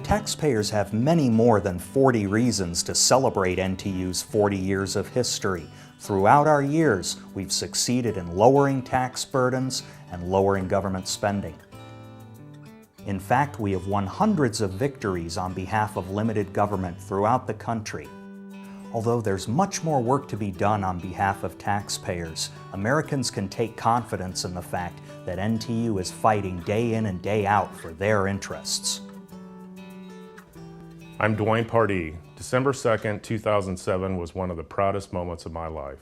Taxpayers have many more than 40 reasons to celebrate NTU's 40 years of history. Throughout our years, we've succeeded in lowering tax burdens and lowering government spending. In fact, we have won hundreds of victories on behalf of limited government throughout the country. Although there's much more work to be done on behalf of taxpayers, Americans can take confidence in the fact that NTU is fighting day in and day out for their interests. I'm Dwayne Pardee. December 2nd, 2007 was one of the proudest moments of my life.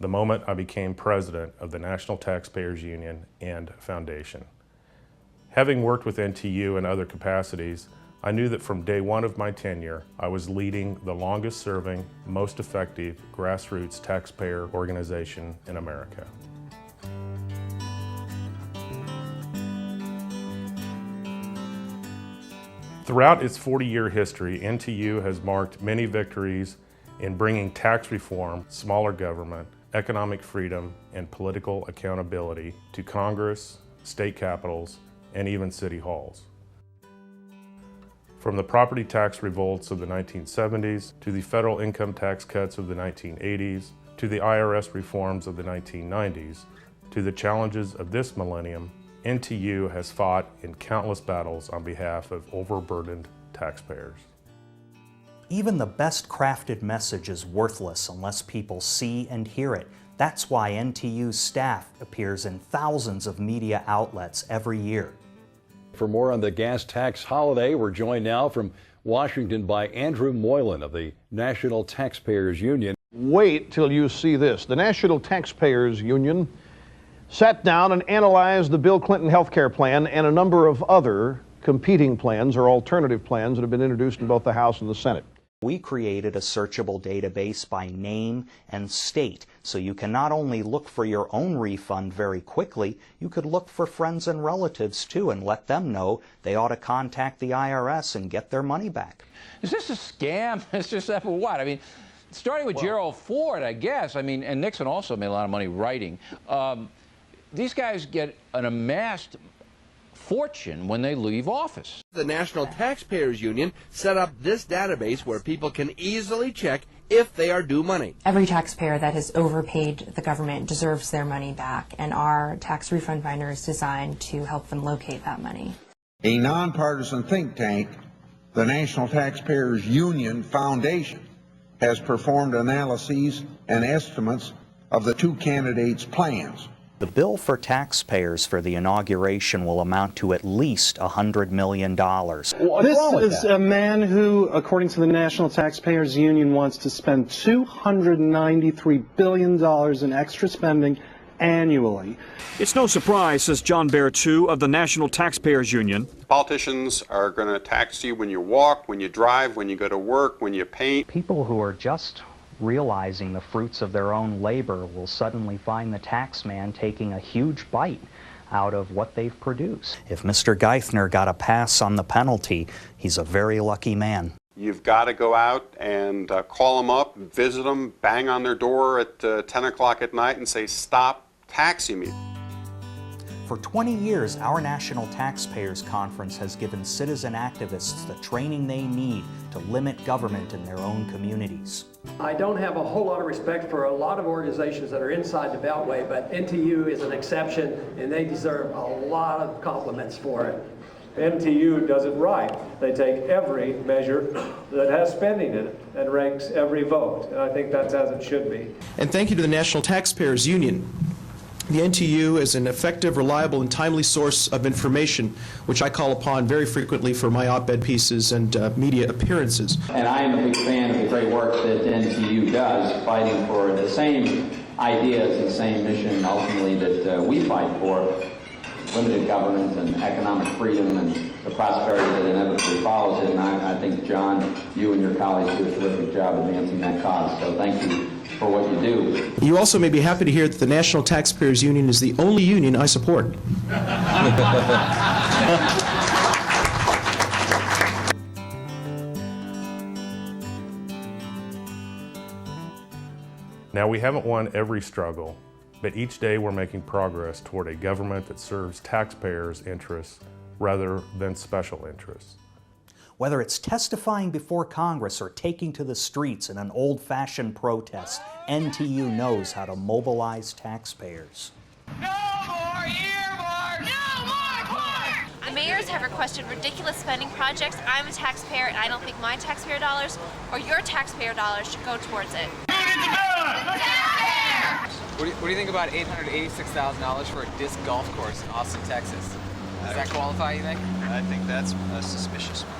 The moment I became president of the National Taxpayers Union and Foundation. Having worked with NTU in other capacities, I knew that from day one of my tenure, I was leading the longest serving, most effective grassroots taxpayer organization in America. Throughout its 40-year history, NTU has marked many victories in bringing tax reform, smaller government, economic freedom, and political accountability to Congress, state capitals, and even city halls. From the property tax revolts of the 1970s, to the federal income tax cuts of the 1980s, to the IRS reforms of the 1990s, to the challenges of this millennium, NTU has fought in countless battles on behalf of overburdened taxpayers. Even the best crafted message is worthless unless people see and hear it. That's why NTU's staff appears in thousands of media outlets every year. For more on the gas tax holiday, we're joined now from Washington by Andrew Moylan of the National Taxpayers Union. Wait till you see this. The National Taxpayers Union sat down and analyzed the Bill Clinton health care plan and a number of other competing plans or alternative plans that have been introduced in both the House and the Senate. We created a searchable database by name and state, so you can not only look for your own refund very quickly, you could look for friends and relatives too and let them know they ought to contact the IRS and get their money back. Is this a scam? It's just that for what? I mean, starting with Gerald Ford, I guess. I mean, and Nixon also made a lot of money writing. These guys get an amassed fortune when they leave office. The National Taxpayers Union set up this database where people can easily check if they are due money. Every taxpayer that has overpaid the government deserves their money back, and our tax refund finder is designed to help them locate that money. A nonpartisan think tank, the National Taxpayers Union Foundation, has performed analyses and estimates of the two candidates' plans. The bill for taxpayers for the inauguration will amount to at least $100 million. This is a man who, according to the National Taxpayers Union, wants to spend $293 billion in extra spending annually. It's no surprise, says John Bertu of the National Taxpayers Union. Politicians are going to tax you when you walk, when you drive, when you go to work, when you paint. People who are just realizing the fruits of their own labor will suddenly find the tax man taking a huge bite out of what they've produced. If Mr. Geithner got a pass on the penalty, he's a very lucky man. You've got to go out and call them up, visit them, bang on their door at 10 o'clock at night and say, "Stop taxing me." For 20 years, our National Taxpayers Conference has given citizen activists the training they need to limit government in their own communities. I don't have a whole lot of respect for a lot of organizations that are inside the Beltway, but NTU is an exception, and they deserve a lot of compliments for it. NTU does it right. They take every measure that has spending in it and ranks every vote, and I think that's as it should be. And thank you to the National Taxpayers Union. The NTU is an effective, reliable, and timely source of information, which I call upon very frequently for my op-ed pieces and media appearances. And I am a big fan of the great work that NTU does, fighting for the same ideas and same mission, ultimately, that we fight for: limited government and economic freedom and the prosperity that inevitably follows it. And I think, John, you and your colleagues do a terrific job advancing that cause. So thank you for what you do. You also may be happy to hear that the National Taxpayers Union is the only union I support. Now, we haven't won every struggle, but each day we're making progress toward a government that serves taxpayers' interests rather than special interests. Whether it's testifying before Congress or taking to the streets in an old-fashioned protest, NTU knows how to mobilize taxpayers. The mayors have requested ridiculous spending projects. I'm a taxpayer, and I don't think my taxpayer dollars or your taxpayer dollars should go towards it. What do you think about $886,000 for a disc golf course in Austin, Texas? Does that qualify, you think? I think that's a suspicious one.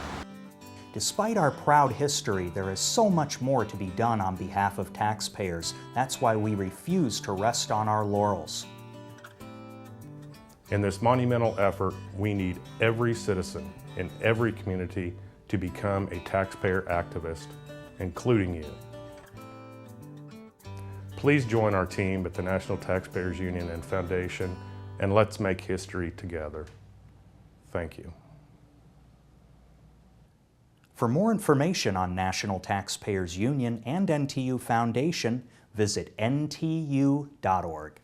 Despite our proud history, there is so much more to be done on behalf of taxpayers. That's why we refuse to rest on our laurels. In this monumental effort, we need every citizen in every community to become a taxpayer activist, including you. Please join our team at the National Taxpayers Union and Foundation, and let's make history together. Thank you. For more information on National Taxpayers Union and NTU Foundation, visit ntu.org.